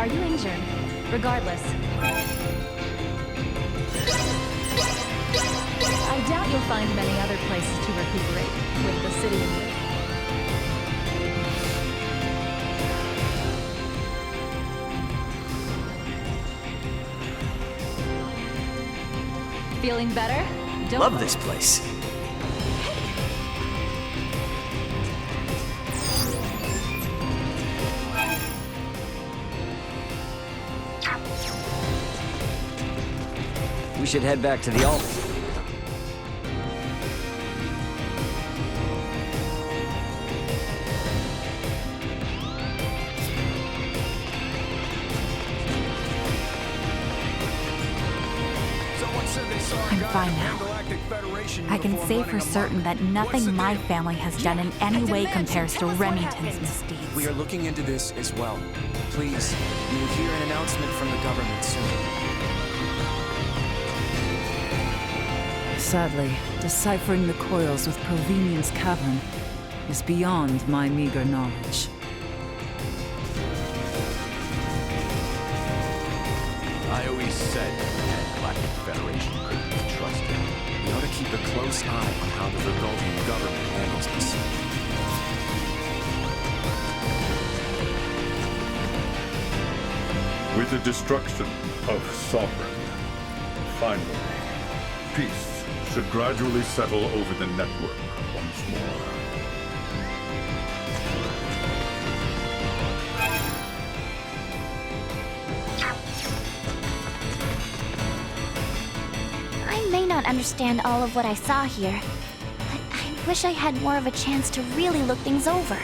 Are you injured? Regardless. I doubt you'll find many other places to recuperate with the city in you. Feeling better? Love this place. We should head back to the altar. I'm fine now. I can say for certain that nothing my family has done in any way compares to Remington's misdeeds. We are looking into this as well. Please, you will hear an announcement from the government soon. Sadly, deciphering the coils with Provenien's cavern is beyond my meager knowledge. I always said the Galactic Federation couldn't be trusted. We ought to keep a close eye on how the Vergolian government handles this. With the destruction of Sovereign, finally, peace should gradually settle over the network once more. I may not understand all of what I saw here, but I wish I had more of a chance to really look things over.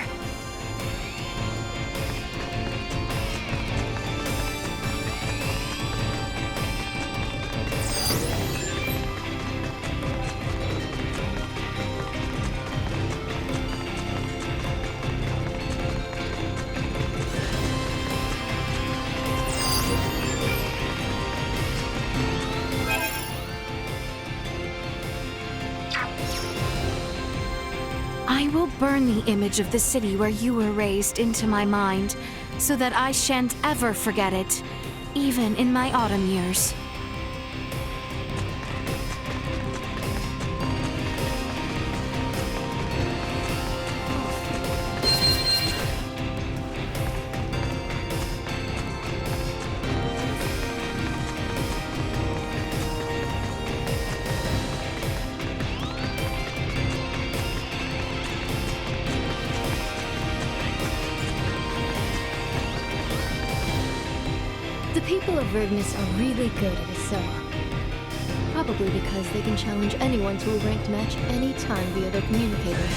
I will burn the image of the city where you were raised into my mind, so that I shan't ever forget it, even in my autumn years. The people of Vergnus are really good at Asoa. Probably because they can challenge anyone to a ranked match anytime via their communicators.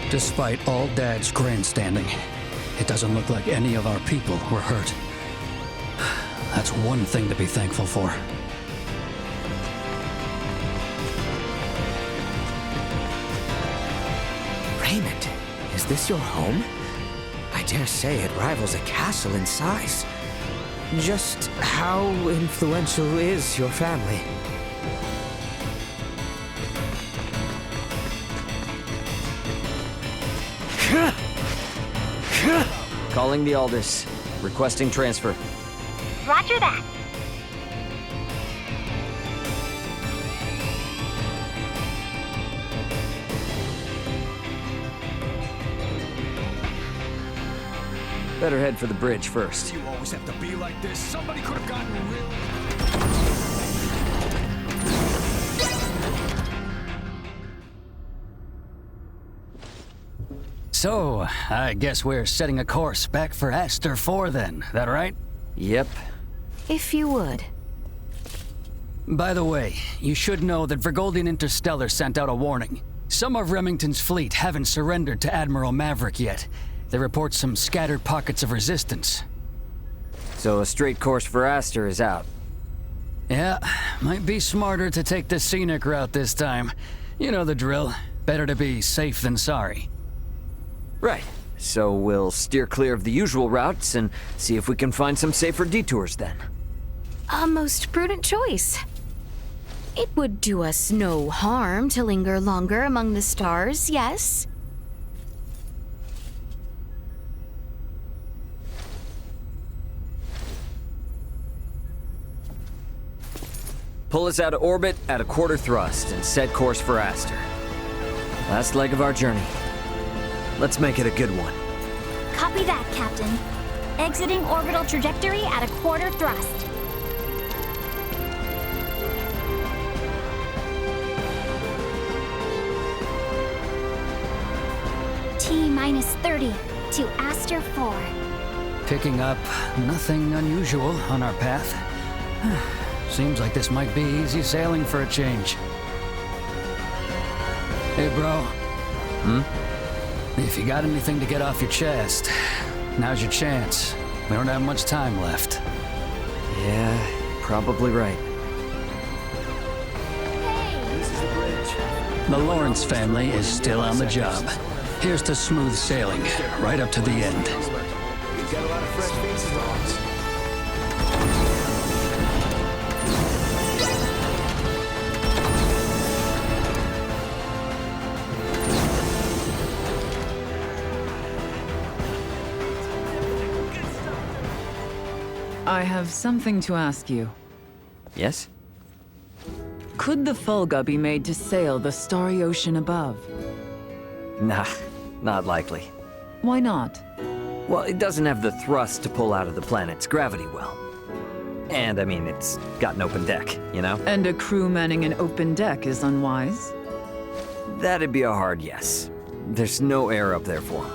Despite all Dad's grandstanding, it doesn't look like any of our people were hurt. That's one thing to be thankful for. Raymond, is this your home? I dare say it rivals a castle in size. Just how influential is your family? Calling the Aldous. Requesting transfer. Roger that. Better head for the bridge first. You always have to be like this. Somebody could have gotten real. So, I guess we're setting a course back for Aster 4 then, that right? Yep. If you would. By the way, you should know that Vergolian Interstellar sent out a warning. Some of Remington's fleet haven't surrendered to Admiral Maverick yet. They report some scattered pockets of resistance. So a straight course for Aster is out. Yeah, might be smarter to take the scenic route this time. You know the drill. Better to be safe than sorry. Right. So we'll steer clear of the usual routes and see if we can find some safer detours then. A most prudent choice. It would do us no harm to linger longer among the stars, yes? Pull us out of orbit at a quarter thrust and set course for Aster. Last leg of our journey. Let's make it a good one. Copy that, Captain. Exiting orbital trajectory at a quarter thrust. T-minus 30 to Aster 4. Picking up nothing unusual on our path. Seems like this might be easy sailing for a change. Hey, bro. If you got anything to get off your chest, now's your chance. We don't have much time left. Yeah, probably right. The Lawrence family is still on the job. Here's to smooth sailing, right up to the end. We've got a lot of fresh faces on us. I have something to ask you. Yes? Could the Fulga be made to sail the starry ocean above? Nah, not likely. Why not? Well, it doesn't have the thrust to pull out of the planet's gravity well. And, I mean, it's got an open deck, you know? And a crew manning an open deck is unwise? That'd be a hard yes. There's no air up there for 'em.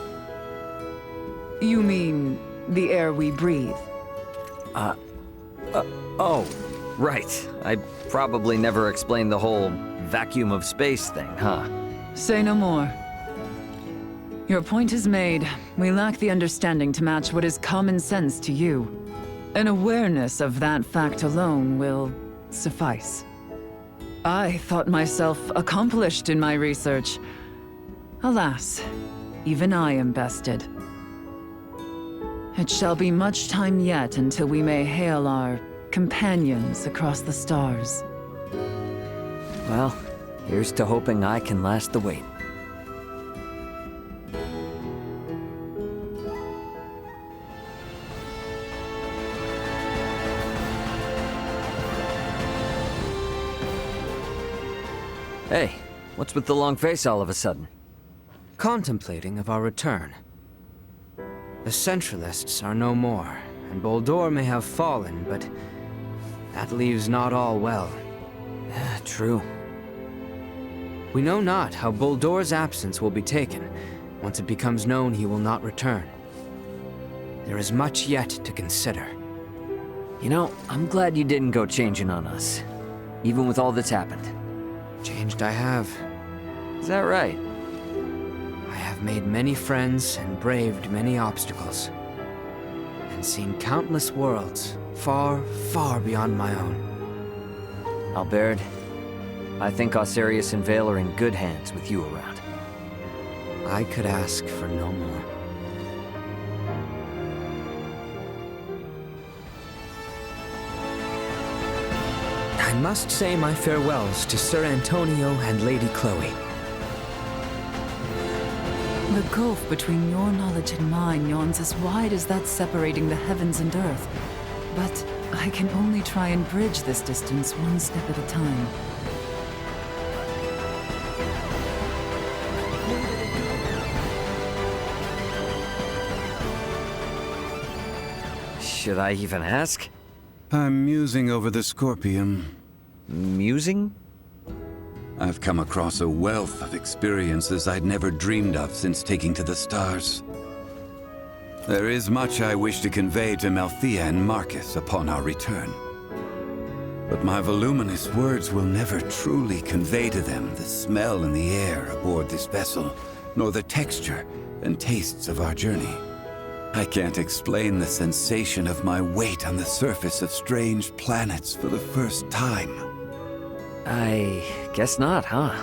You mean the air we breathe? Oh, right. I probably never explained the whole vacuum of space thing, huh? Say no more. Your point is made. We lack the understanding to match what is common sense to you. An awareness of that fact alone will suffice. I thought myself accomplished in my research. Alas, even I am bested. It shall be much time yet until we may hail our companions across the stars. Well, here's to hoping I can last the wait. Hey, what's with the long face all of a sudden? Contemplating of our return. The Centralists are no more, and Boldore may have fallen, but that leaves not all well. True. We know not how Boldore's absence will be taken once it becomes known he will not return. There is much yet to consider. You know, I'm glad you didn't go changing on us, even with all that's happened. Changed I have. Is that right? I have made many friends and braved many obstacles. And seen countless worlds, far, far beyond my own. Albert, I think Osirius and Vale are in good hands with you around. I could ask for no more. I must say my farewells to Sir Antonio and Lady Chloe. The gulf between your knowledge and mine yawns as wide as that separating the heavens and earth. But I can only try and bridge this distance one step at a time. Should I even ask? I'm musing over the Scorpion. Musing? I've come across a wealth of experiences I'd never dreamed of since taking to the stars. There is much I wish to convey to Malthea and Marcus upon our return. But my voluminous words will never truly convey to them the smell in the air aboard this vessel, nor the texture and tastes of our journey. I can't explain the sensation of my weight on the surface of strange planets for the first time. I guess not, huh?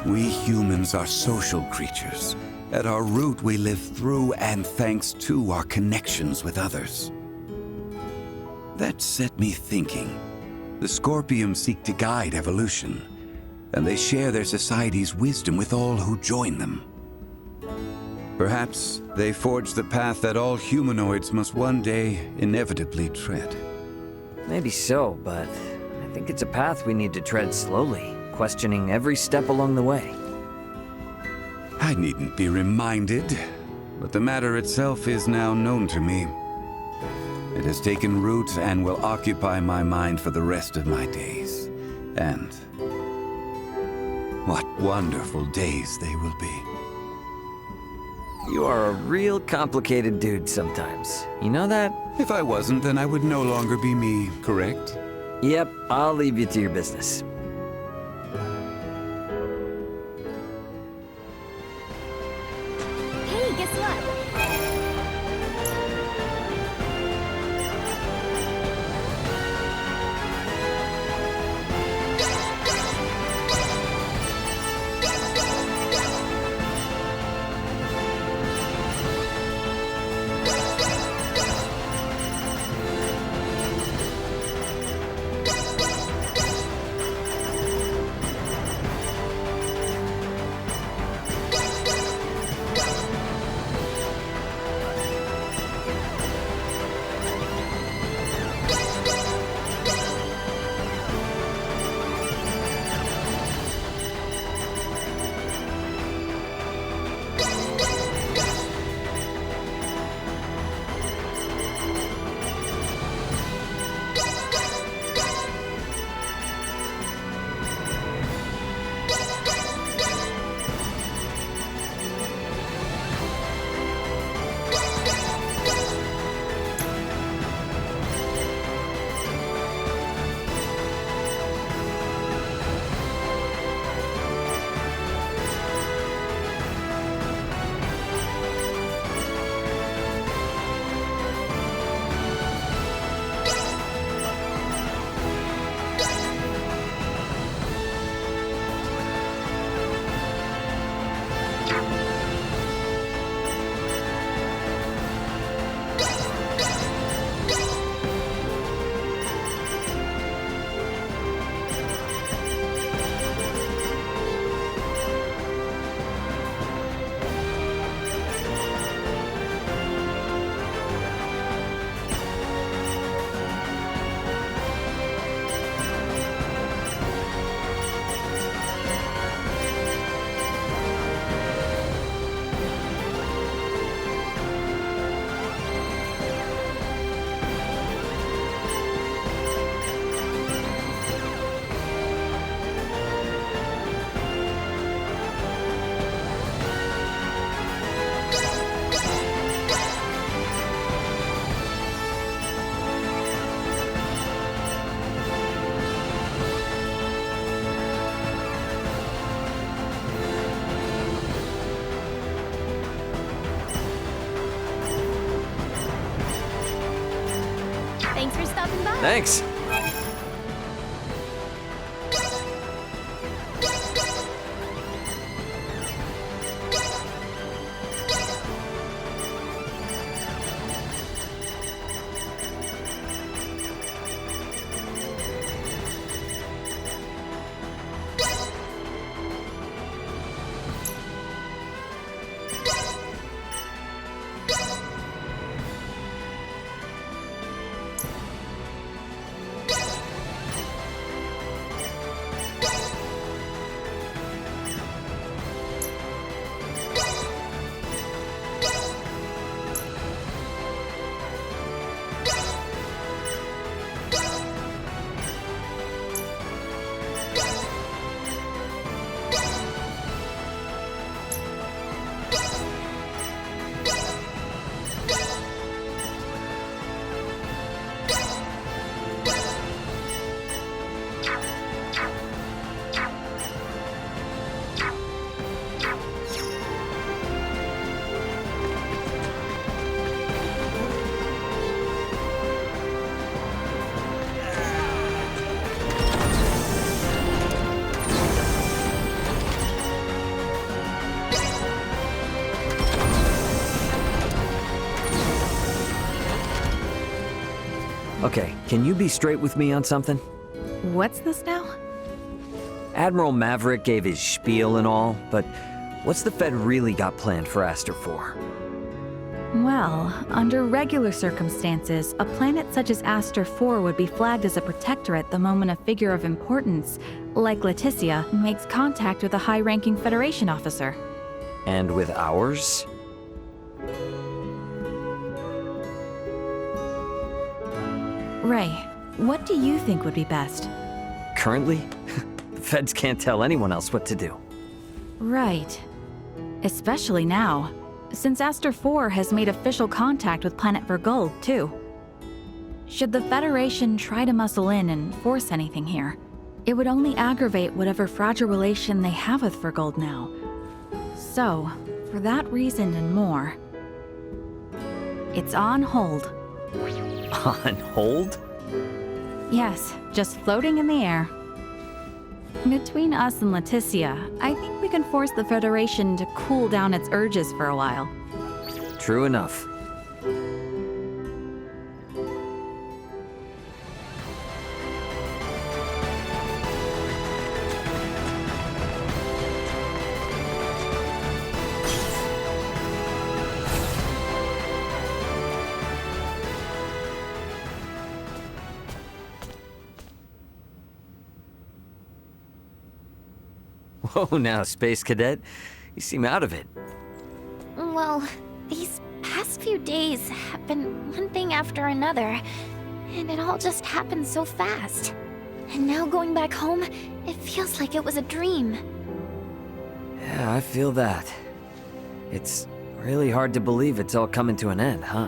We humans are social creatures, At our root, we live through and thanks to our connections with others. That set me thinking. The Scorpions seek to guide evolution, and they share their society's wisdom with all who join them. Perhaps they forge the path that all humanoids must one day inevitably tread. Maybe so, but I think it's a path we need to tread slowly, questioning every step along the way. I needn't be reminded, but the matter itself is now known to me. It has taken root and will occupy my mind for the rest of my days. And what wonderful days they will be. You are a real complicated dude sometimes. You know that? If I wasn't, then I would no longer be me, correct? Yep, I'll leave you to your business. Hey, guess what? Thanks for stopping by. Thanks. Okay, can you be straight with me on something? What's this now? Admiral Maverick gave his spiel and all, but what's the Fed really got planned for Aster 4? Well, under regular circumstances, a planet such as Aster 4 would be flagged as a protectorate the moment a figure of importance, like Leticia, makes contact with a high-ranking Federation officer. And with ours? Ray, what do you think would be best? Currently? The Feds can't tell anyone else what to do. Right. Especially now, since Aster 4 has made official contact with planet Vergold, too. Should the Federation try to muscle in and force anything here, it would only aggravate whatever fragile relation they have with Vergold now. So, for that reason and more, it's on hold. On hold? Yes, just floating in the air. Between us and Leticia, I think we can force the Federation to cool down its urges for a while. True enough. Whoa, now, Space Cadet. You seem out of it. Well, these past few days have been one thing after another, and it all just happened so fast. And now going back home, it feels like it was a dream. Yeah, I feel that. It's really hard to believe it's all coming to an end, huh?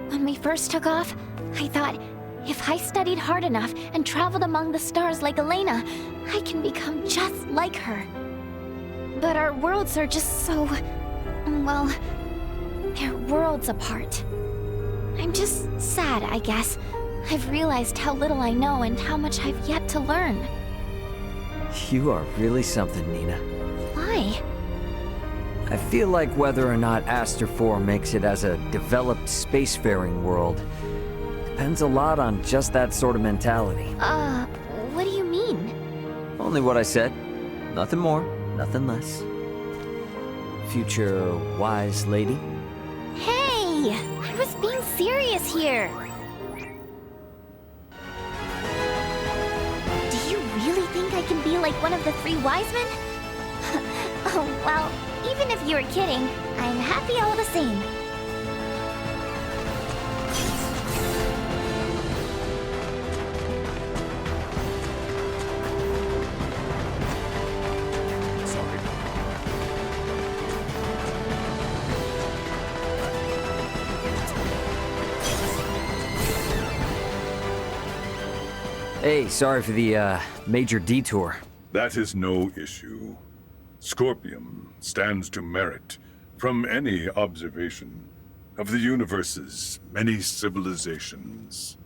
When we first took off, I thought, if I studied hard enough and traveled among the stars like Elena, I can become just like her. But our worlds are just so... well, they're worlds apart. I'm just sad, I guess. I've realized how little I know and how much I've yet to learn. You are really something, Nina. Why? I feel like whether or not Aster 4 makes it as a developed spacefaring world depends a lot on just that sort of mentality. What do you mean? Only what I said. Nothing more, nothing less. Future wise lady. Hey! I was being serious here! Do you really think I can be like one of the three wise men? Oh, well, even if you were kidding, I'm happy all the same. Hey, sorry for the, major detour. That is no issue. Scorpium stands to merit from any observation of the universe's many civilizations.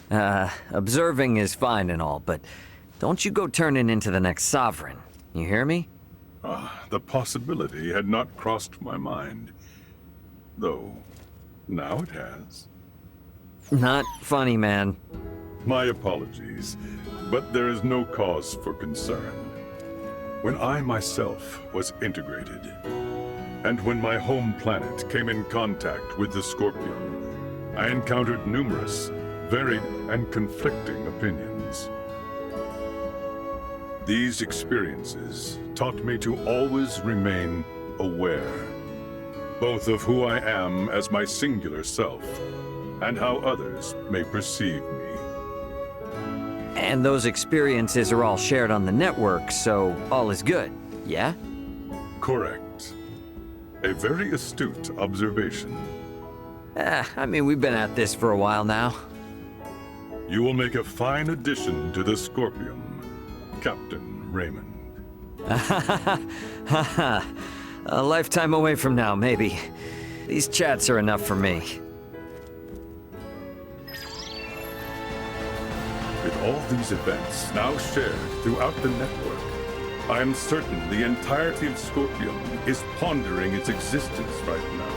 Observing is fine and all, but don't you go turning into the next sovereign. You hear me? The possibility had not crossed my mind. Though, now it has. Not funny, man. My apologies, but there is no cause for concern. When I myself was integrated, and when my home planet came in contact with the Scorpion, I encountered numerous, varied, and conflicting opinions. These experiences taught me to always remain aware, both of who I am as my singular self, and how others may perceive me. And those experiences are all shared on the network, so all is good, yeah? Correct. A very astute observation. I mean, we've been at this for a while now. You will make a fine addition to the Scorpion, Captain Raymond. A lifetime away from now, maybe. These chats are enough for me. With all these events now shared throughout the network, I am certain the entirety of Scorpion is pondering its existence right now.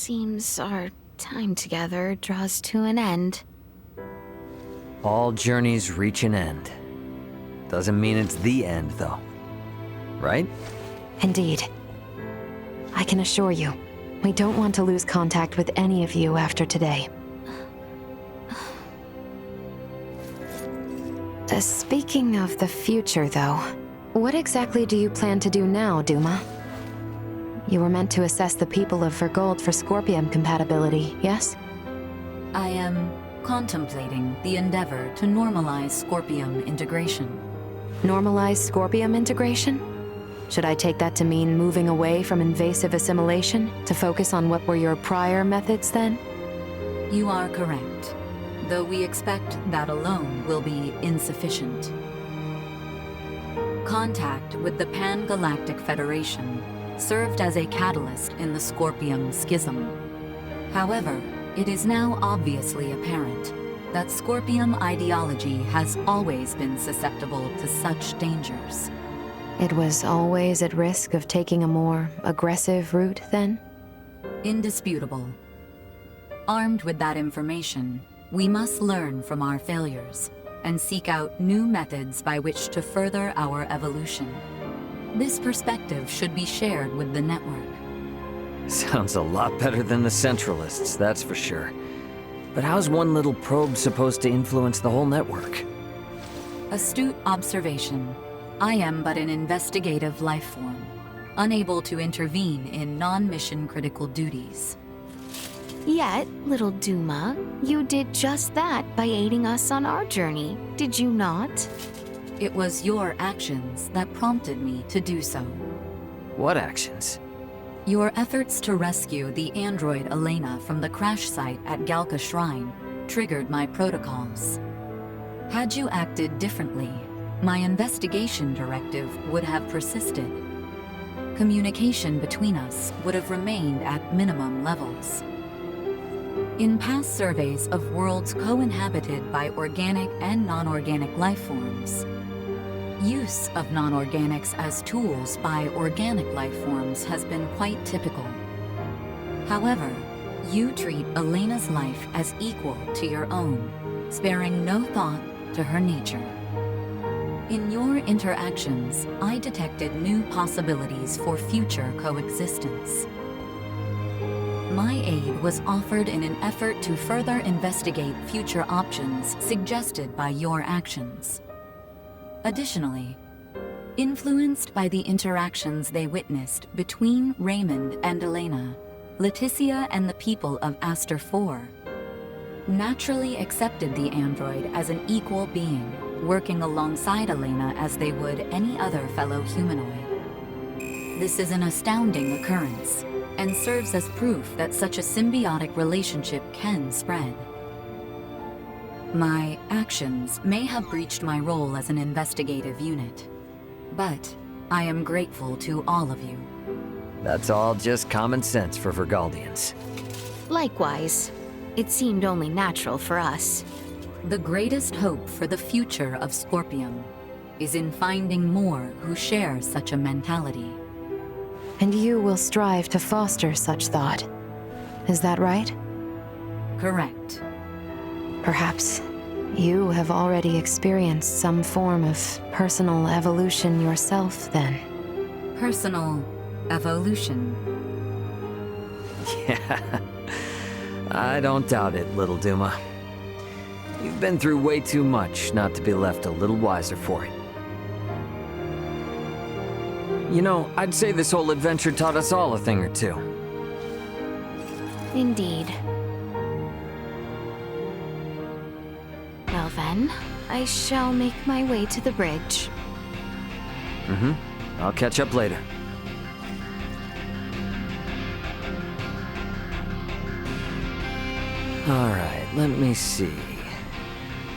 seems our time together draws to an end. All journeys reach an end. Doesn't mean it's the end, though. Right? Indeed. I can assure you, we don't want to lose contact with any of you after today. Speaking of the future, though, what exactly do you plan to do now, Duma? You were meant to assess the people of Vergold for Scorpium compatibility, yes? I am contemplating the endeavor to normalize Scorpium integration. Normalize Scorpium integration? Should I take that to mean moving away from invasive assimilation to focus on what were your prior methods then? You are correct, though we expect that alone will be insufficient. Contact with the Pan-Galactic Federation served as a catalyst in the Scorpium schism. However, it is now obviously apparent that Scorpium ideology has always been susceptible to such dangers. It was always at risk of taking a more aggressive route, then? Indisputable. Armed with that information, we must learn from our failures and seek out new methods by which to further our evolution. This perspective should be shared with the network. Sounds a lot better than the Centralists, that's for sure. But how's one little probe supposed to influence the whole network? Astute observation. I am but an investigative life form, unable to intervene in non-mission critical duties. Yet, little Duma, you did just that by aiding us on our journey, did you not? It was your actions that prompted me to do so. What actions? Your efforts to rescue the android Elena from the crash site at Galka Shrine triggered my protocols. Had you acted differently, my investigation directive would have persisted. Communication between us would have remained at minimum levels. In past surveys of worlds co-inhabited by organic and non-organic life forms, use of non-organics as tools by organic life forms has been quite typical. However, you treat Elena's life as equal to your own, sparing no thought to her nature. In your interactions, I detected new possibilities for future coexistence. My aid was offered in an effort to further investigate future options suggested by your actions. Additionally, influenced by the interactions they witnessed between Raymond and Elena, Leticia and the people of Aster 4, naturally accepted the android as an equal being, working alongside Elena as they would any other fellow humanoid. This is an astounding occurrence, and serves as proof that such a symbiotic relationship can spread. My actions may have breached my role as an investigative unit, but I am grateful to all of you. That's all just common sense for Vergaldians. Likewise, it seemed only natural for us. The greatest hope for the future of Scorpium is in finding more who share such a mentality. And you will strive to foster such thought. Is that right? Correct. Perhaps you have already experienced some form of personal evolution yourself, then. Personal evolution. Yeah. I don't doubt it, little Duma. You've been through way too much not to be left a little wiser for it. You know, I'd say this whole adventure taught us all a thing or two. Indeed. Well then, I shall make my way to the bridge. I'll catch up later. Alright, let me see.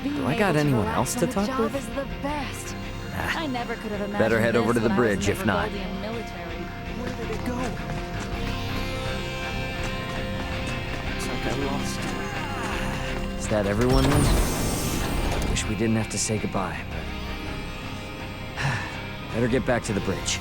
Do I got anyone else to talk with? Is the best. I never could have imagined Better head over to this the when I was bridge, in the if not. Vergoldian military. Where did it go? Looks like I lost it. Is that everyone then? Wish we didn't have to say goodbye, but... Better get back to the bridge.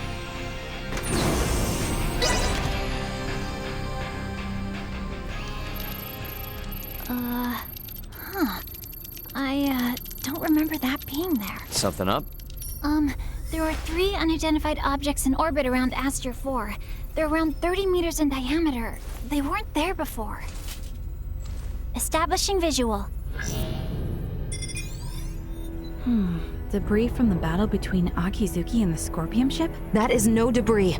I don't remember that being there. Something up? There are 3 unidentified objects in orbit around Aster 4. They're around 30 meters in diameter. They weren't there before. Establishing visual. Debris from the battle between Akizuki and the Scorpion ship? That is no debris.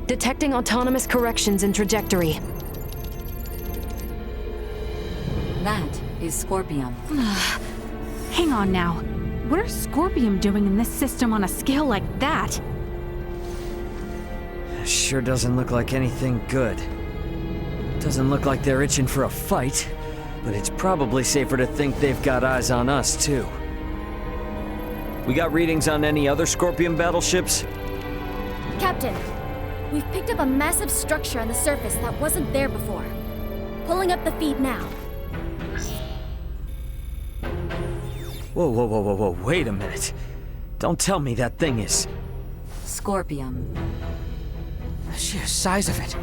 Detecting autonomous corrections in trajectory. That is Scorpion. Hang on now. What are Scorpion doing in this system on a scale like that? Sure doesn't look like anything good. Doesn't look like they're itching for a fight, but it's probably safer to think they've got eyes on us, too. We got readings on any other Scorpion battleships? Captain, we've picked up a massive structure on the surface that wasn't there before. Pulling up the feed now. Whoa, wait a minute. Don't tell me that thing is... Scorpion. The sheer size of it.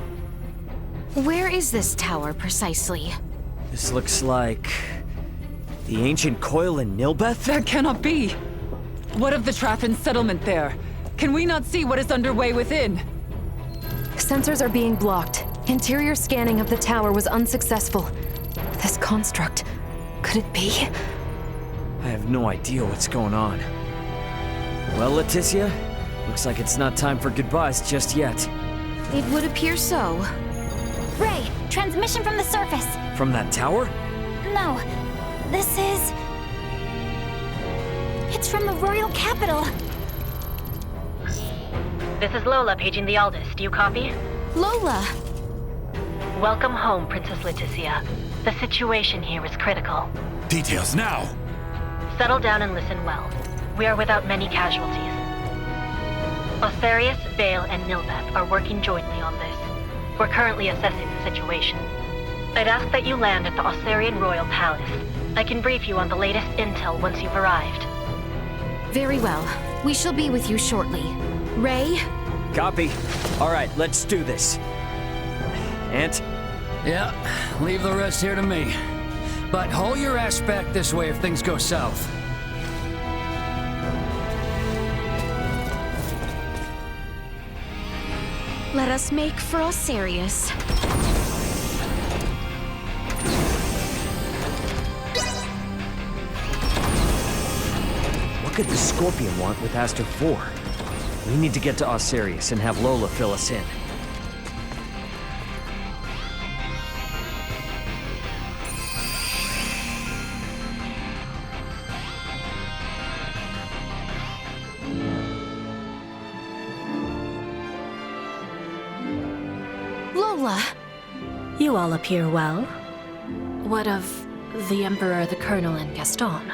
Where is this tower precisely? This looks like... the ancient coil in Nilbeth? That cannot be! What of the Traffin settlement there? Can we not see what is underway within? Sensors are being blocked. Interior scanning of the tower was unsuccessful. This construct, could it be? I have no idea what's going on. Well, Leticia, looks like it's not time for goodbyes just yet. It would appear so. Ray, transmission from the surface. From that tower? No, this is... It's from the royal capital. This is Lola paging the Aldous. Do you copy? Lola! Welcome home, Princess Leticia. The situation here is critical. Details now! Settle down and listen well. We are without many casualties. Osarius, Vale, and Nilbeth are working jointly on this. We're currently assessing the situation. I'd ask that you land at the Osarian Royal Palace. I can brief you on the latest intel once you've arrived. Very well. We shall be with you shortly. Ray? Copy. All right, let's do this. Ant? Yeah, leave the rest here to me. But haul your ass back this way if things go south. Let us make for Osarius. What could the Scorpion want with Aster 4? We need to get to Osarius and have Lola fill us in. Lola! You all appear well. What of the Emperor, the Colonel, and Gaston?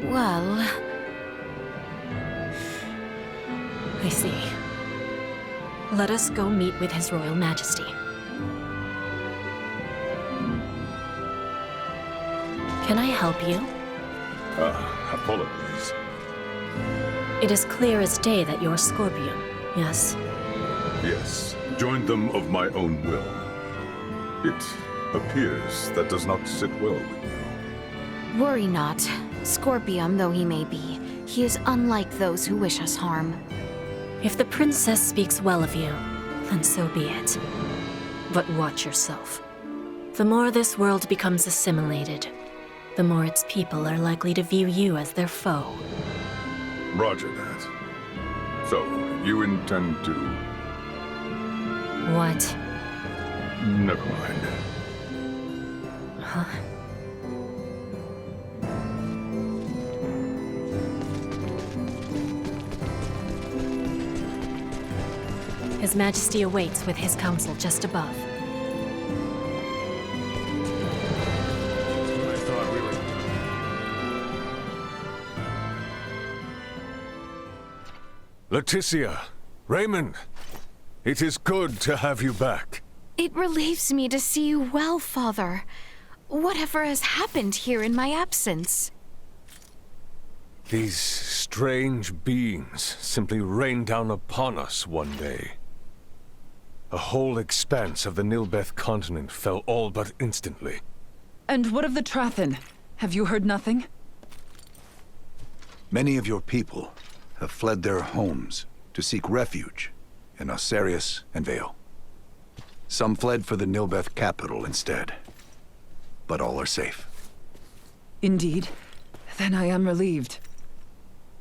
Well... I see. Let us go meet with His Royal Majesty. Can I help you? Apologies. It is clear as day that you're Scorpion, yes? Yes, joined them of my own will. It appears that does not sit well with you. Worry not. Scorpion though he may be, he is unlike those who wish us harm. If the princess speaks well of you, then so be it. But watch yourself. The more this world becomes assimilated, the more its people are likely to view you as their foe. Roger that. So, you intend to... What? Never mind. Huh? His Majesty awaits with his council just above. I thought we were... Leticia, Raymond, it is good to have you back. It relieves me to see you well, Father. Whatever has happened here in my absence? These strange beings simply rained down upon us one day. A whole expanse of the Nilbeth continent fell all but instantly. And what of the Trathin? Have you heard nothing? Many of your people have fled their homes to seek refuge in Osarius and Vale. Some fled for the Nilbeth capital instead, but all are safe. Indeed. Then I am relieved.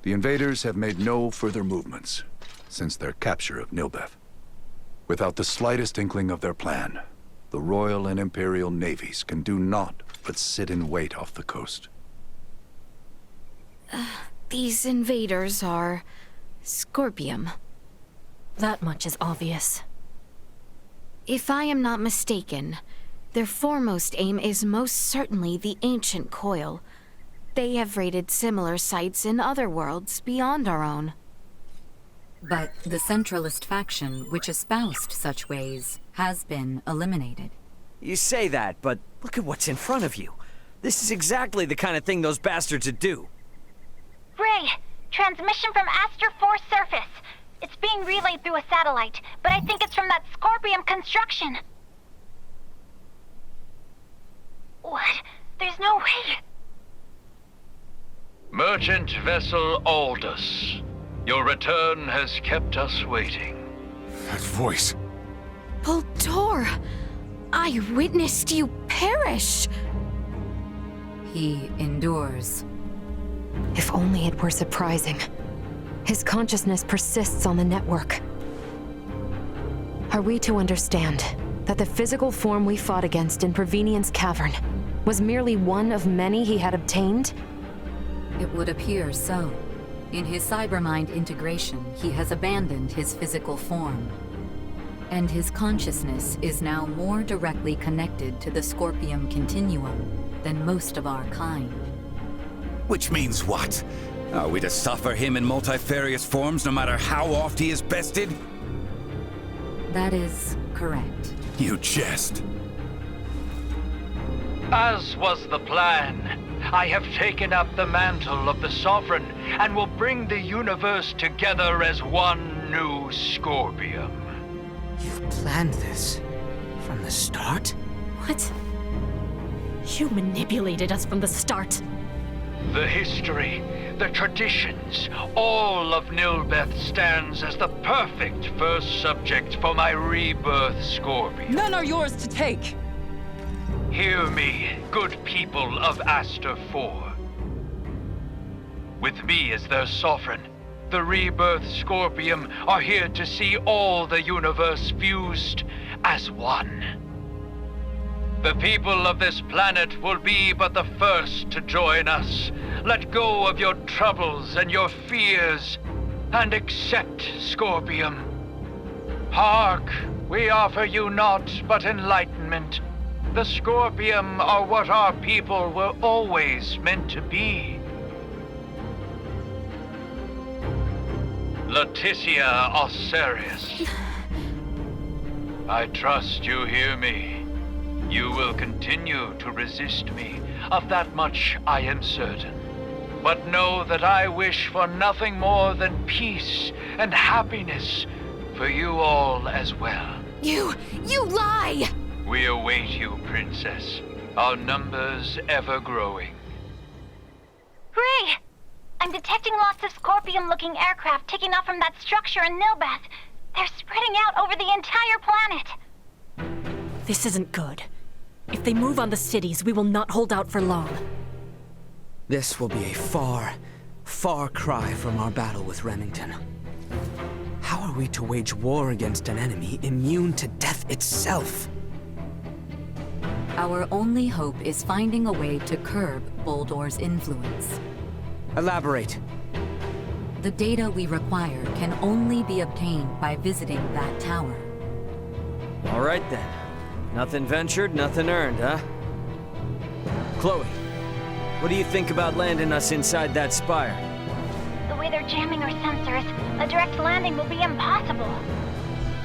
The invaders have made no further movements since their capture of Nilbeth. Without the slightest inkling of their plan, the Royal and Imperial navies can do naught but sit in wait off the coast. These invaders are Scorpium. That much is obvious. If I am not mistaken, their foremost aim is most certainly the ancient coil. They have raided similar sites in other worlds beyond our own. But the centralist faction, which espoused such ways, has been eliminated. You say that, but look at what's in front of you. This is exactly the kind of thing those bastards would do. Ray, transmission from Aster 4 surface. It's being relayed through a satellite, but I think it's from that Scorpium construction. What? There's no way. Merchant vessel Aldous. Your return has kept us waiting. That voice. Voltor! I witnessed you perish! He endures. If only it were surprising. His consciousness persists on the network. Are we to understand that the physical form we fought against in Provenient's cavern was merely one of many he had obtained? It would appear so. In his cybermind integration, he has abandoned his physical form. And his consciousness is now more directly connected to the Scorpium continuum than most of our kind. Which means what? Are we to suffer him in multifarious forms no matter how oft he is bested? That is correct. You jest. As was the plan, I have taken up the mantle of the Sovereign and will bring the universe together as one new Scorpium. You've planned this from the start? What? You manipulated us from the start. The history, the traditions, all of Nilbeth stands as the perfect first subject for my rebirth Scorpion. None are yours to take! Hear me, good people of Aster 4. With me as their sovereign, the rebirth Scorpium are here to see all the universe fused as one. The people of this planet will be but the first to join us. Let go of your troubles and your fears, and accept Scorpium. Hark, we offer you naught but enlightenment. The Scorpium are what our people were always meant to be. Leticia Osarius. I trust you hear me. You will continue to resist me. Of that much I am certain. But know that I wish for nothing more than peace and happiness for you all as well. You lie! We await you, Princess. Our numbers ever growing. Ray! I'm detecting lots of Scorpium-looking aircraft taking off from that structure in Nilbeth. They're spreading out over the entire planet. This isn't good. If they move on the cities, we will not hold out for long. This will be a far, far cry from our battle with Remington. How are we to wage war against an enemy immune to death itself? Our only hope is finding a way to curb Boldor's influence. Elaborate. The data we require can only be obtained by visiting that tower. All right then. Nothing ventured, nothing earned, huh? Chloe, what do you think about landing us inside that spire? The way they're jamming our sensors, a direct landing will be impossible.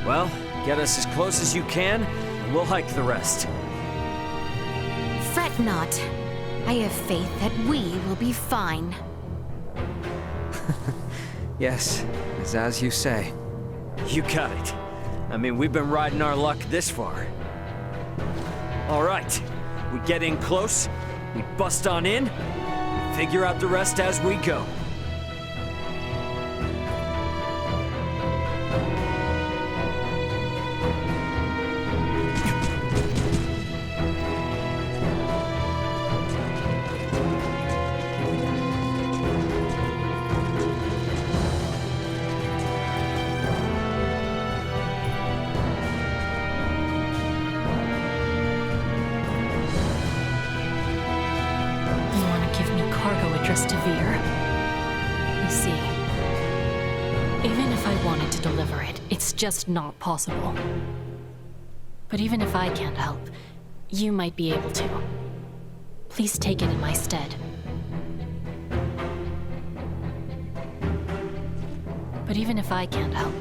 Well, get us as close as you can, and we'll hike the rest. Fret not. I have faith that we will be fine. Yes, it's as you say. You got it. I mean, we've been riding our luck this far. All right, We get in close, we bust on in, we figure out the rest as we go. To Veer. You see, even if I wanted to deliver it, it's just not possible. But even if I can't help, you might be able to. Please take it in my stead. But even if I can't help,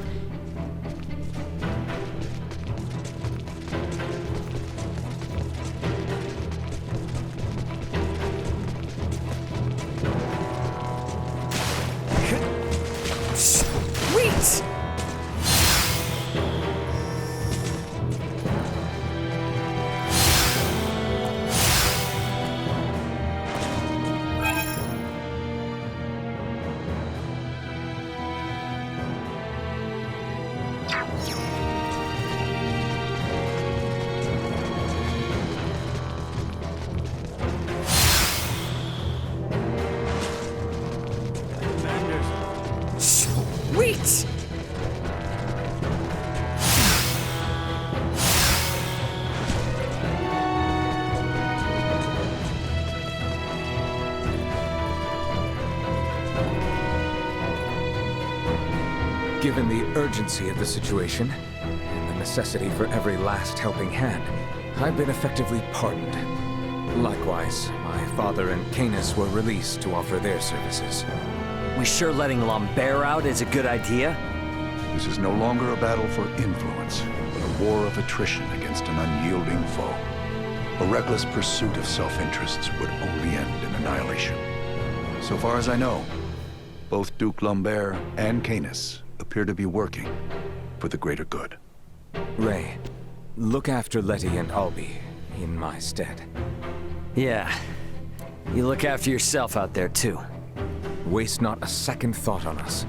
Given the urgency of the situation, and the necessity for every last helping hand, I've been effectively pardoned. Likewise, my father and Canis were released to offer their services. We sure letting Lambert out is a good idea? This is no longer a battle for influence, but a war of attrition against an unyielding foe. A reckless pursuit of self-interests would only end in annihilation. So far as I know, both Duke Lambert and Canis appear to be working for the greater good. Ray, look after Letty and Albie in my stead. Yeah. You look after yourself out there, too. Waste not a second thought on us.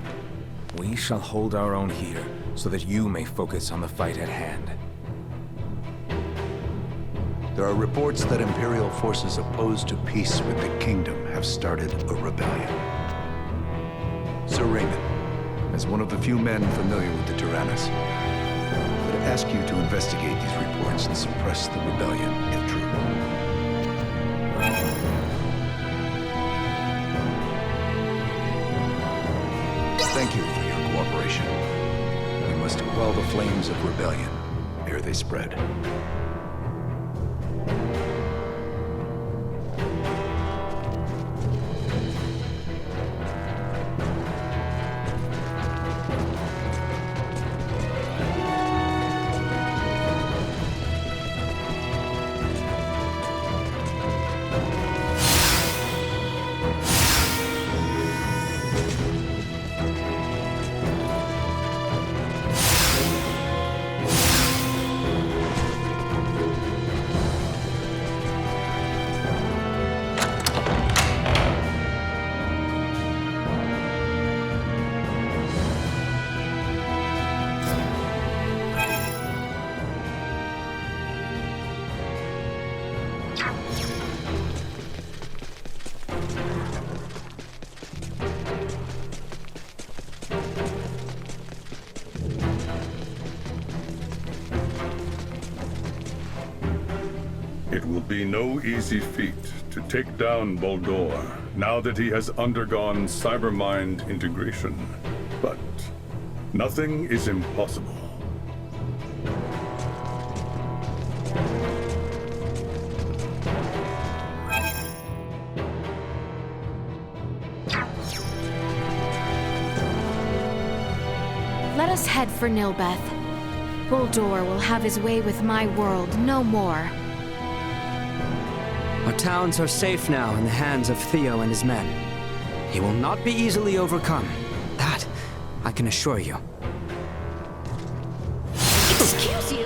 We shall hold our own here, so that you may focus on the fight at hand. There are reports that Imperial forces opposed to peace with the Kingdom have started a rebellion. Sir Raymond, as one of the few men familiar with the Tyrannus, I would ask you to investigate these reports and suppress the rebellion, if true. Thank you for your cooperation. We must quell the flames of rebellion ere they spread. It will be no easy feat to take down Boldor now that he has undergone cybermind integration. But nothing is impossible. Let us head for Nilbeth. Boldor will have his way with my world no more. Our towns are safe now in the hands of Theo and his men. He will not be easily overcome. That, I can assure you. Excuse you?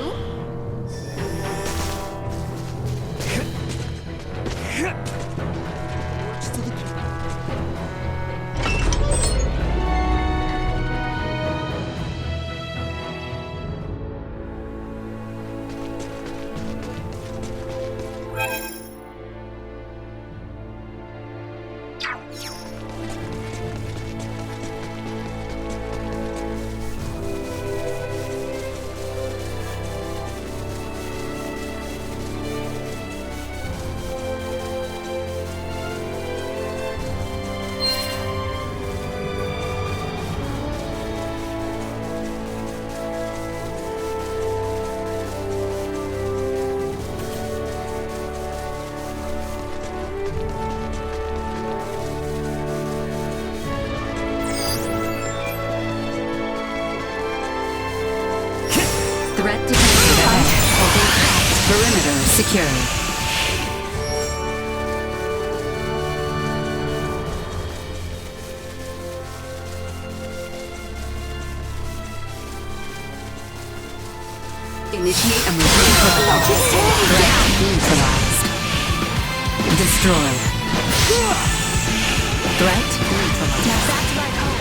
secure. Initiate emergency protocol. Threat neutralized. Destroyed. Threat neutralized. Now back to my call.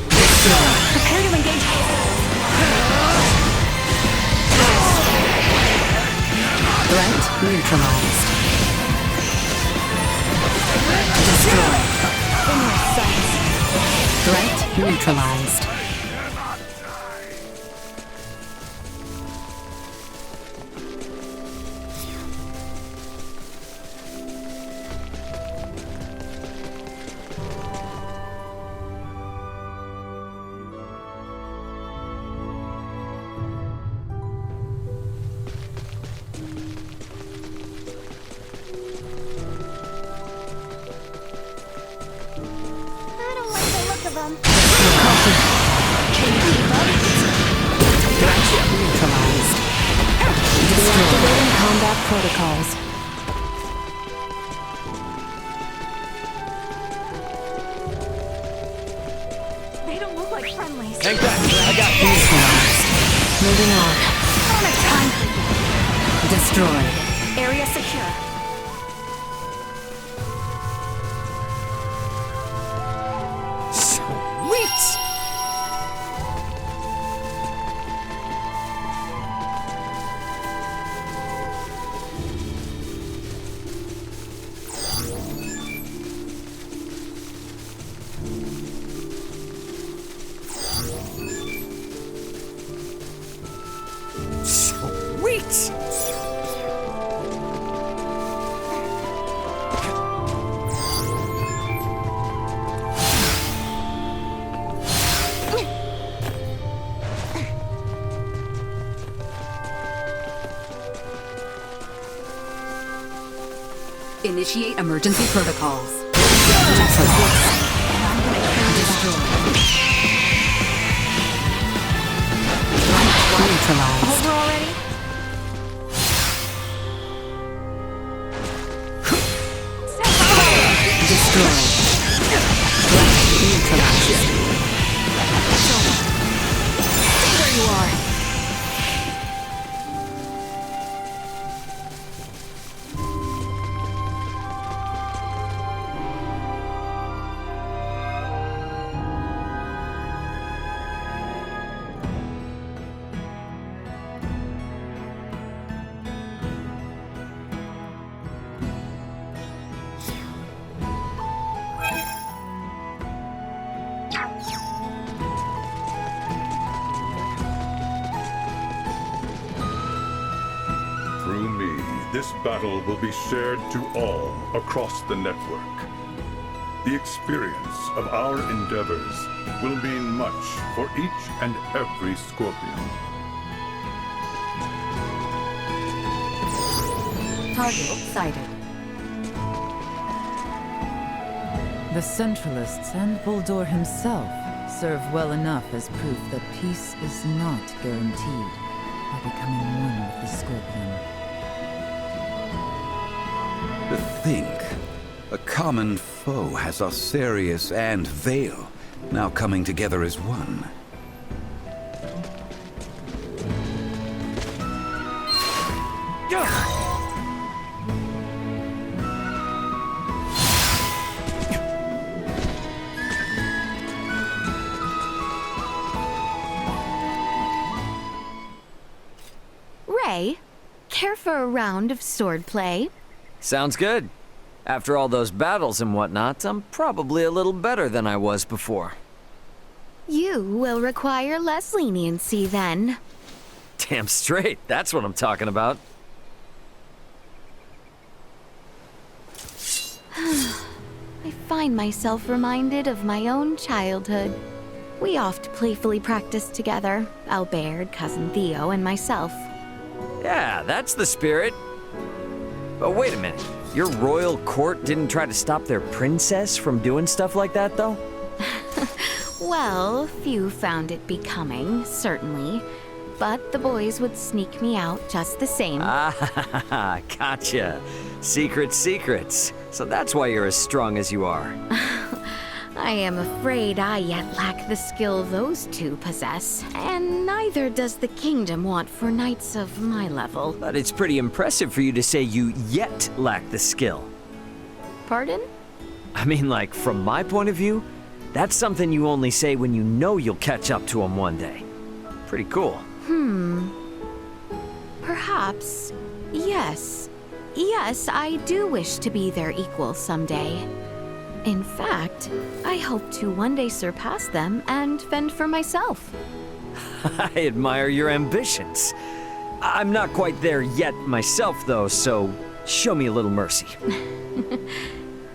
Destroyed. Prepare to engage. Threat neutralized. Destroyed. Threat neutralized. Deactivating combat protocols. They don't look like friendlies. Hang back, I got you. Moving on. Bonus time. Destroyed. Area secure. Sweet! Sweet! Initiate emergency protocols. Neutralized. Over already? Destroyed. Neutralized. Stay where you are. Through me, this battle will be shared to all across the network. The experience of our endeavors will mean much for each and every Scorpion. Target sighted. The Centralists and Bulldor himself serve well enough as proof that peace is not guaranteed by becoming one with the Scorpion. To think, a common foe has Osiris and Vale now coming together as one. Ray, care for a round of swordplay? Sounds good. After all those battles and whatnot, I'm probably a little better than I was before. You will require less leniency then. Damn straight, that's what I'm talking about. I find myself reminded of my own childhood. We oft playfully practiced together, Albert, Cousin Theo, and myself. Yeah, that's the spirit. But wait a minute. Your royal court didn't try to stop their princess from doing stuff like that, though? Well, few found it becoming, certainly. But the boys would sneak me out just the same. Ah, gotcha. Secrets. So that's why you're as strong as you are. I am afraid I yet lack the skill those two possess, and neither does the kingdom want for knights of my level. But it's pretty impressive for you to say you yet lack the skill. Pardon? I mean, like, from my point of view, that's something you only say when you know you'll catch up to them one day. Pretty cool. Perhaps. Yes. Yes, I do wish to be their equal someday. In fact, I hope to one day surpass them and fend for myself. I admire your ambitions. I'm not quite there yet myself, though, so show me a little mercy.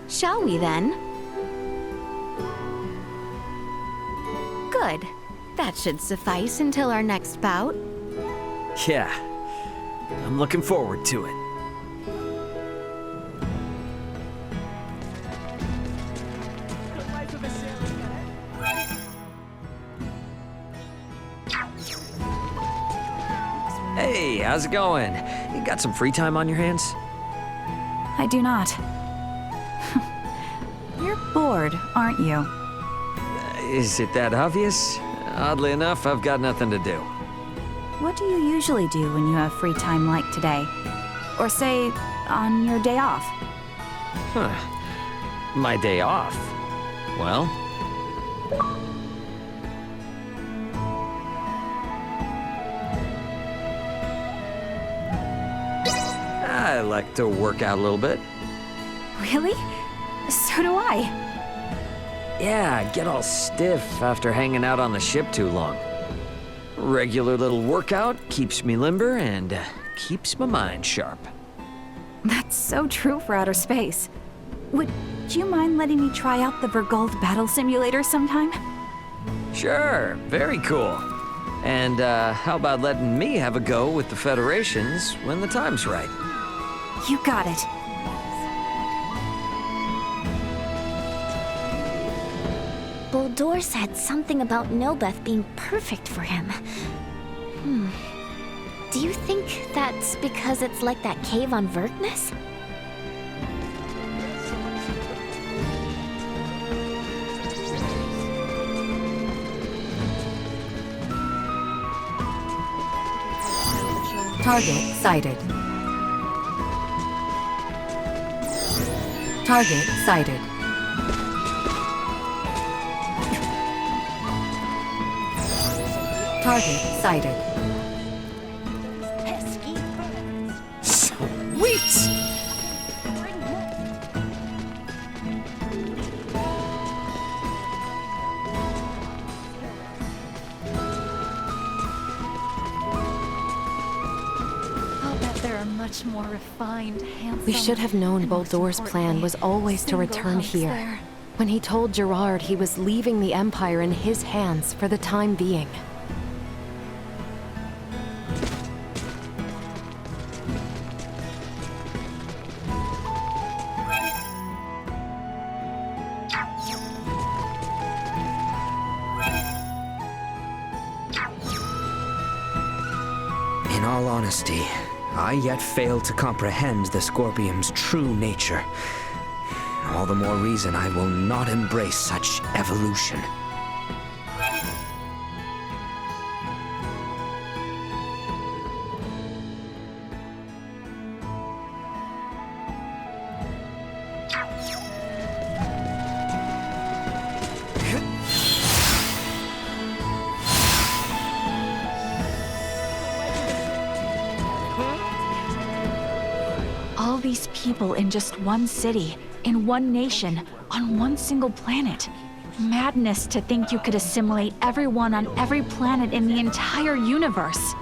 Shall we then? Good. That should suffice until our next bout. Yeah, I'm looking forward to it. Hey, how's it going? You got some free time on your hands? I do not. You're bored, aren't you? Is it that obvious? Oddly enough, I've got nothing to do. What do you usually do when you have free time like today? Or say, on your day off? Huh. My day off? Well... I like to work out a little bit. Really? So do I. Yeah, I get all stiff after hanging out on the ship too long. Regular little workout keeps me limber and keeps my mind sharp. That's so true for outer space. Would you mind letting me try out the Vergold battle simulator sometime? Sure, very cool. And how about letting me have a go with the Federations when the time's right? You got it. Boldor said something about Nilbeth being perfect for him. Do you think that's because it's like that cave on Verkness? Target sighted. Target sighted. Target sighted. Sweet! I'll bet there are much more refined, handsome... We should have known and most Boldor's plan importantly, was always to single return house here. there. When he told Gerard he was leaving the Empire in his hands for the time being. In all honesty, I yet fail to comprehend the Scorpium's true nature. All the more reason I will not embrace such evolution. All these people in just one city, in one nation, on one single planet. Madness to think you could assimilate everyone on every planet in the entire universe.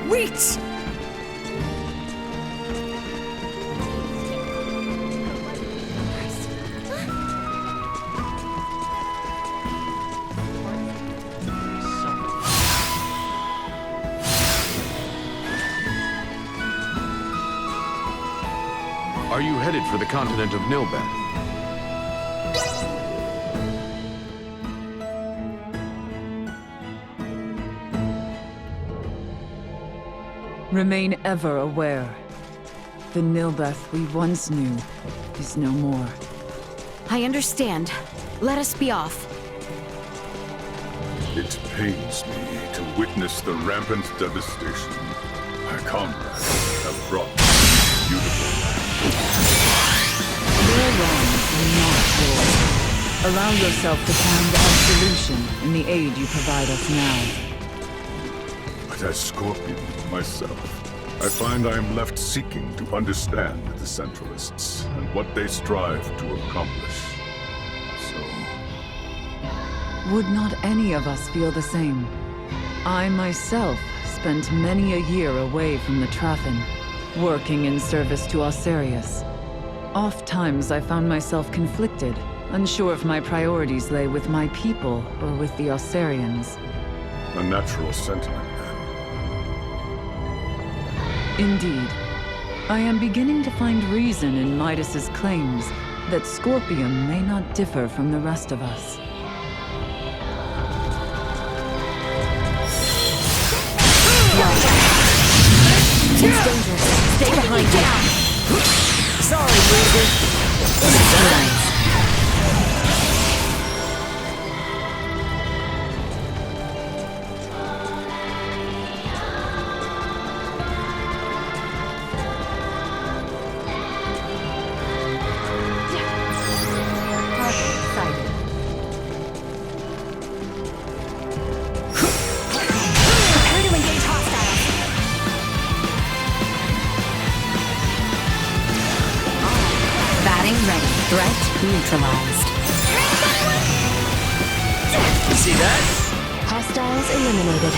Wait! Are you headed for the continent of Nilbeth? Remain ever aware. The Nilbeth we once knew is no more. I understand. Let us be off. It pains me to witness the rampant devastation my comrades have brought to this beautiful land. Their wrongs are not yours. Allow yourself to find absolution in the aid you provide us now. But as Scorpion myself, I find I am left seeking to understand the Decentralists and what they strive to accomplish. Would not any of us feel the same? I myself spent many a year away from the Traffin, working in service to Osirius. Oft-times I found myself conflicted, unsure if my priorities lay with my people or with the Osirians. A natural sentiment, then. Indeed. I am beginning to find reason in Midas's claims that Scorpium may not differ from the rest of us. It's dangerous. Stay behind me. Sorry, Bruiser. Neutralized. See that? Hostiles eliminated.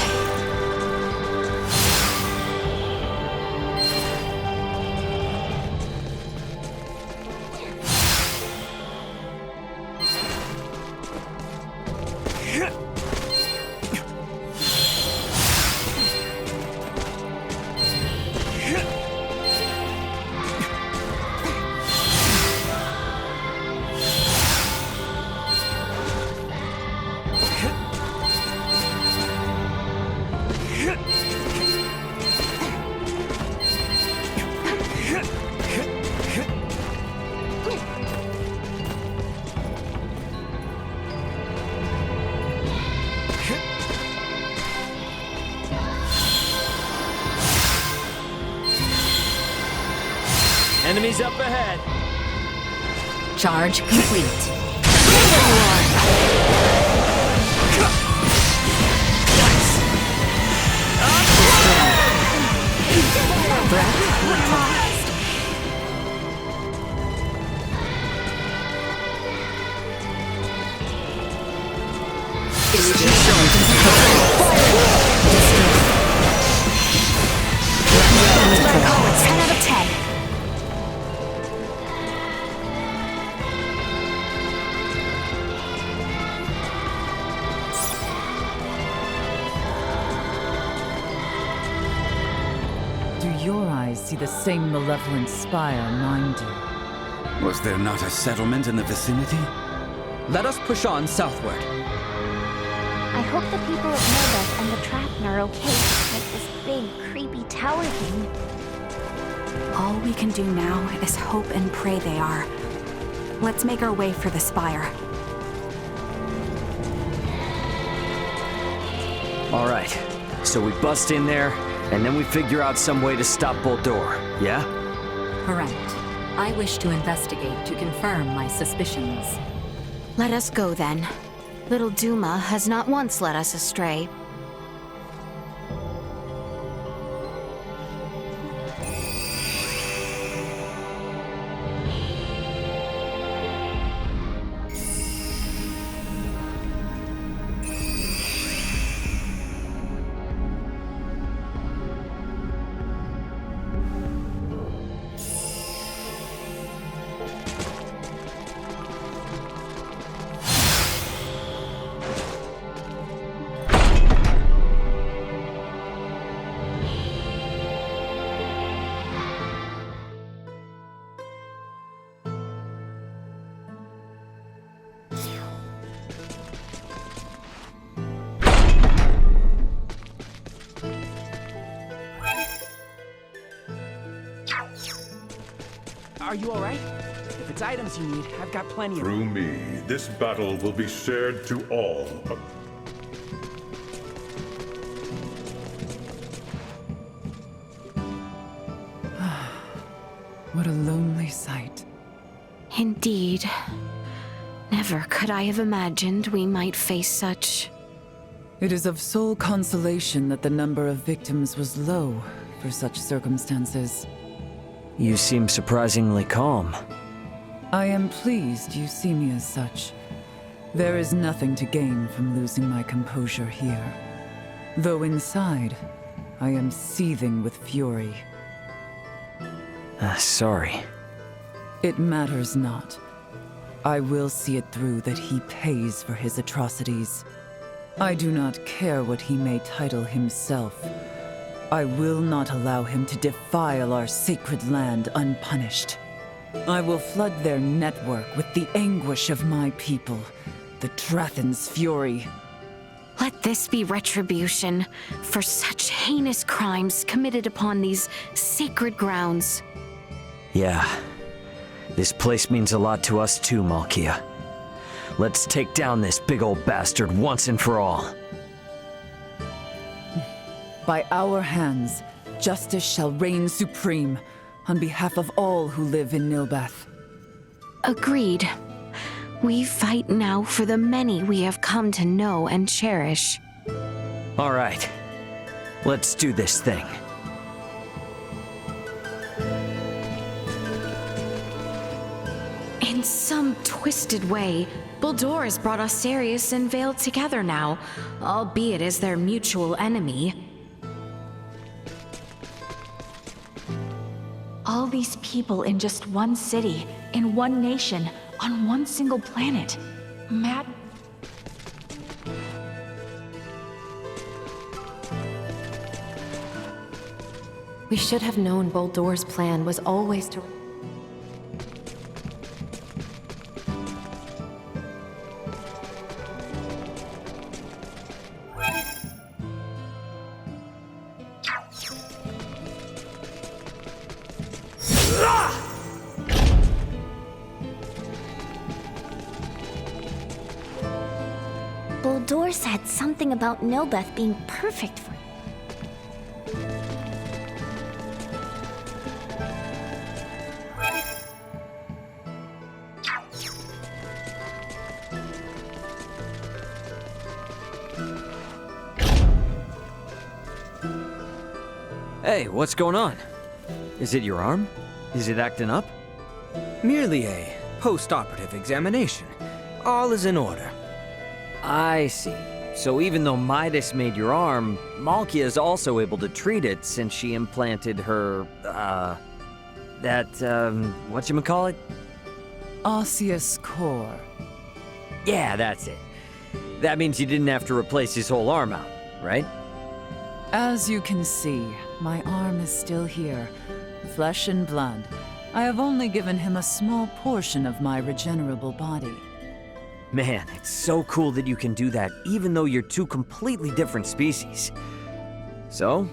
Enemies up ahead. Charge complete. Breath neutralized. Neutralized. 10 out of 10. See the same malevolent spire mine do. Was there not a settlement in the vicinity? Let us push on southward. I hope the people of Nilbeth and the Traffin are okay despite this big, creepy tower thing. All we can do now is hope and pray they are. Let's make our way for the spire. All right, so we bust in there, and then we figure out some way to stop Boldor, yeah? Correct. I wish to investigate to confirm my suspicions. Let us go then. Little Duma has not once led us astray. Are you alright? If it's items you need, I've got plenty of Through me, this battle will be shared to all. What a lonely sight. Indeed. Never could I have imagined we might face such. It is of sole consolation that the number of victims was low for such circumstances. You seem surprisingly calm. I am pleased you see me as such. There is nothing to gain from losing my composure here. Though inside, I am seething with fury. Sorry. It matters not. I will see it through that he pays for his atrocities. I do not care what he may title himself. I will not allow him to defile our sacred land unpunished. I will flood their network with the anguish of my people, the Drathan's fury. Let this be retribution for such heinous crimes committed upon these sacred grounds. Yeah. This place means a lot to us too, Malkia. Let's take down this big old bastard once and for all. By our hands, justice shall reign supreme on behalf of all who live in Nilbeth. Agreed. We fight now for the many we have come to know and cherish. All right. Let's do this thing. In some twisted way, Buldur has brought Asterius and Vale together now, albeit as their mutual enemy. All these people in just one city, in one nation, on one single planet. Mad. We should have known Buldur's plan was always to... Buldur said something about Nilbeth being perfect for... Hey, what's going on? Is it your arm? Is it acting up? Merely a post-operative examination. All is in order. I see. So even though Midas made your arm, Malkia is also able to treat it since she implanted her, whatchamacallit? Osseous core. Yeah, that's it. That means you didn't have to replace his whole arm out, right? As you can see, my arm is still here, flesh and blood. I have only given him a small portion of my regenerable body. Man, it's so cool that you can do that, even though you're two completely different species. So?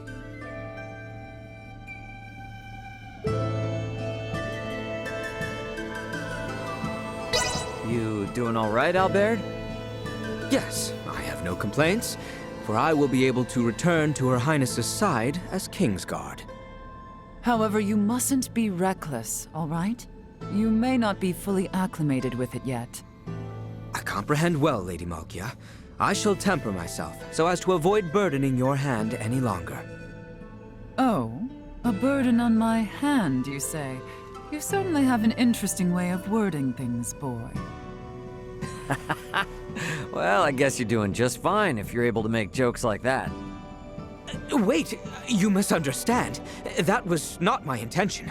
You doing all right, Albert? Yes, I have no complaints, for I will be able to return to Her Highness's side as Kingsguard. However, you mustn't be reckless, all right? You may not be fully acclimated with it yet. I comprehend well, Lady Malkia. I shall temper myself, so as to avoid burdening your hand any longer. Oh, a burden on my hand, you say? You certainly have an interesting way of wording things, boy. Well, I guess you're doing just fine if you're able to make jokes like that. Wait, you misunderstand. That was not my intention.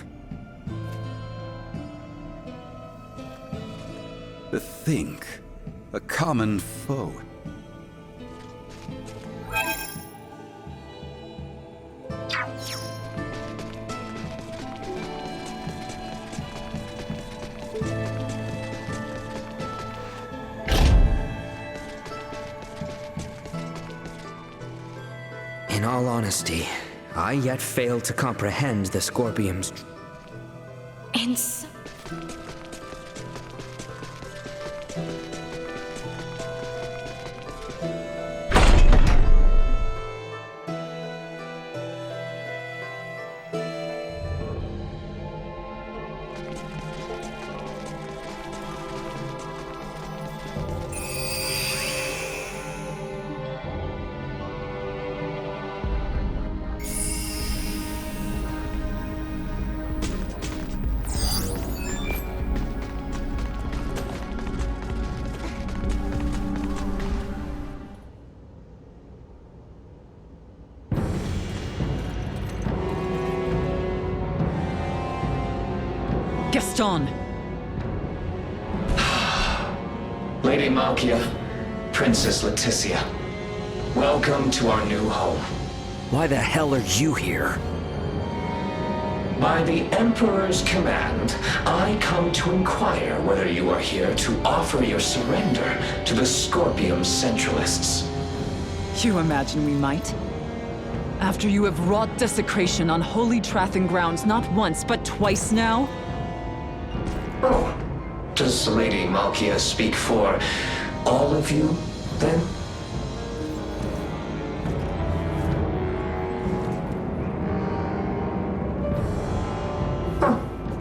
To think, a common foe. In all honesty, I yet fail to comprehend the Scorpium's... And so... Gaston! Lady Malkia, Princess Leticia, welcome to our new home. Why the hell are you here? By the Emperor's command, I come to inquire whether you are here to offer your surrender to the Scorpium Centralists. You imagine we might? After you have wrought desecration on holy Trathan grounds not once, but twice now? Oh, does Lady Malkia speak for all of you, then?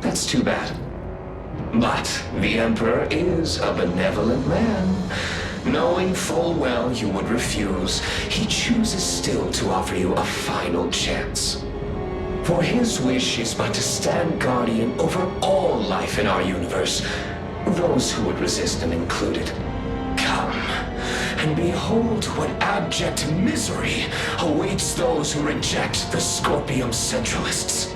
That's too bad. But the Emperor is a benevolent man. Knowing full well you would refuse, he chooses still to offer you a final chance. For his wish is but to stand guardian over all life in our universe, those who would resist him included. Come, and behold what abject misery awaits those who reject the Scorpium Centralists.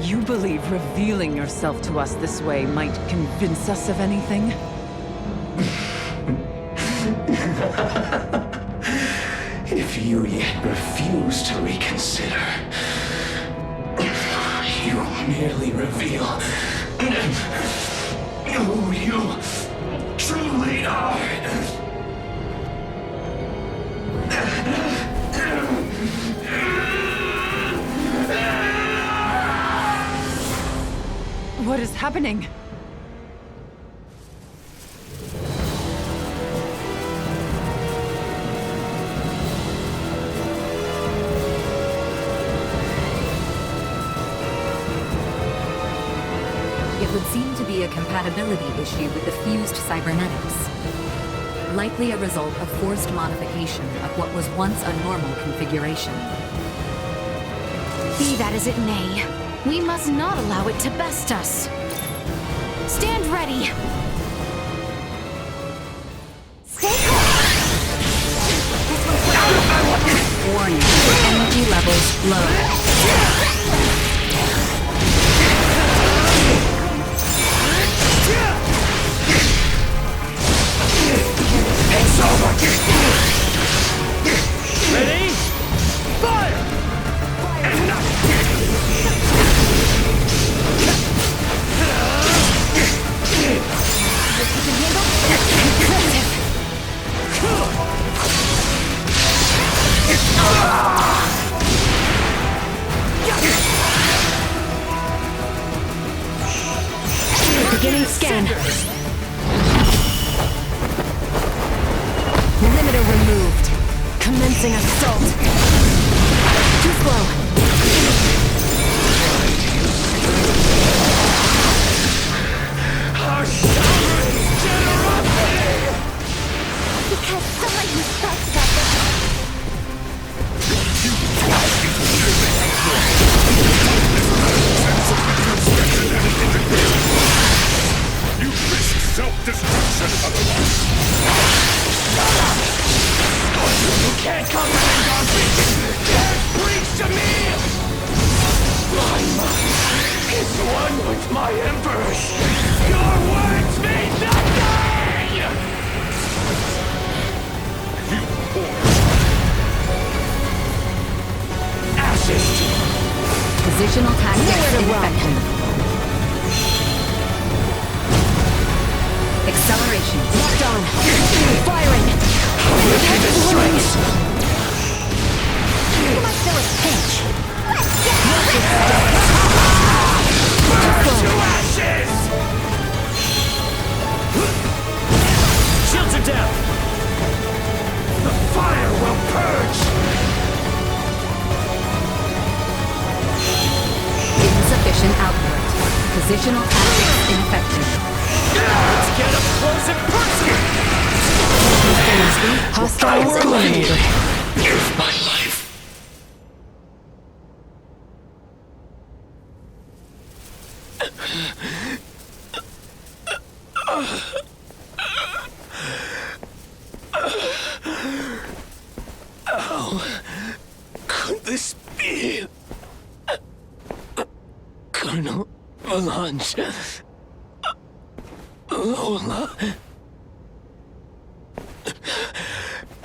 You believe revealing yourself to us this way might convince us of anything? If you yet refuse to reconsider, you merely reveal who you truly are. What is happening? It would seem to be a compatibility issue with the fused cybernetics. Likely a result of forced modification of what was once a normal configuration. Be that as it may, we must not allow it to best us. Stand ready! Stay close! Warning, energy levels low. It's over! Ready? Fire! Beginning scan. Limiter removed. Commencing assault. Too slow. Our sovereign generosity! Because someone who starts that You risk self-destruction otherwise. You can't comprehend our vision! There's breach to me! My mind is one with my Emperor's! Your words mean nothing! You poor... Ashes! Positional tactics ineffective. Acceleration. Locked on. Firing. The strength! you might feel a pinch. Burn to Additional tactics ineffective. Let's get up close and personal! Hostiles eliminated. Give my life. How could this be? Colonel Melange. Lola.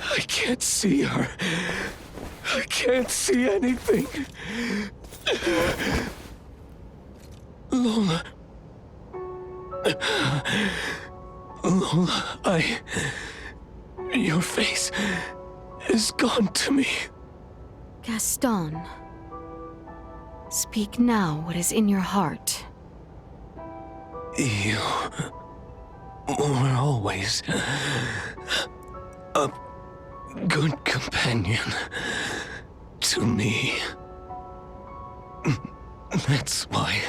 I can't see her. I can't see anything. Lola. Lola, your face is gone to me. Gaston. Speak now what is in your heart. You were always a good companion to me. That's why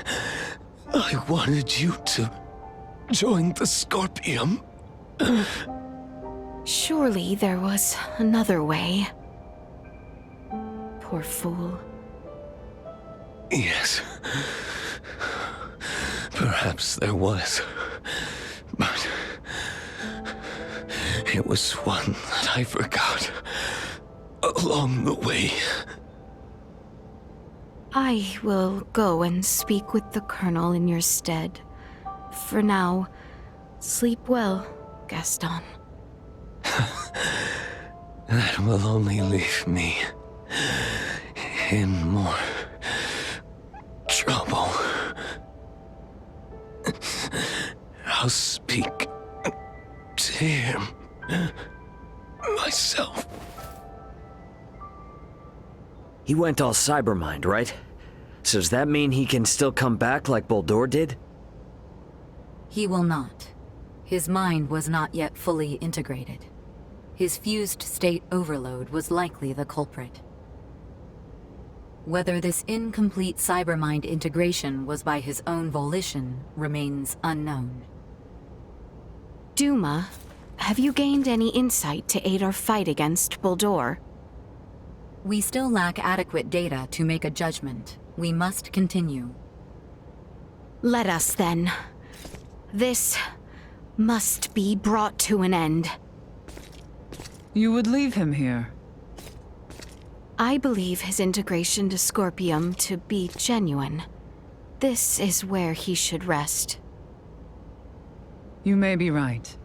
I wanted you to join the Scorpium. Surely there was another way. Poor fool. Yes. Perhaps there was. But it was one that I forgot along the way. I will go and speak with the Colonel in your stead. For now, sleep well, Gaston. That will only leave me in more trouble. I'll speak to him myself. He went all cybermind, right? So does that mean he can still come back like Boldur did? He will not. His mind was not yet fully integrated. His fused state overload was likely the culprit. Whether this incomplete cybermind integration was by his own volition remains unknown. Duma, have you gained any insight to aid our fight against Boldur? We still lack adequate data to make a judgment. We must continue. Let us then. This must be brought to an end. You would leave him here? I believe his integration to Scorpium to be genuine. This is where he should rest. You may be right.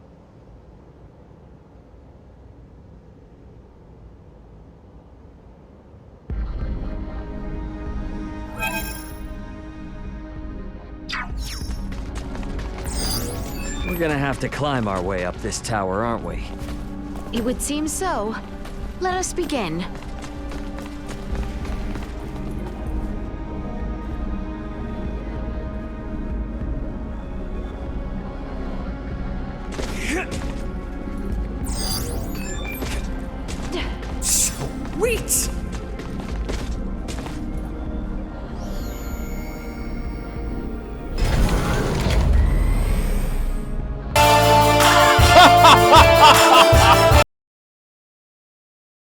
We're gonna have to climb our way up this tower, aren't we? It would seem so. Let us begin. Sweet!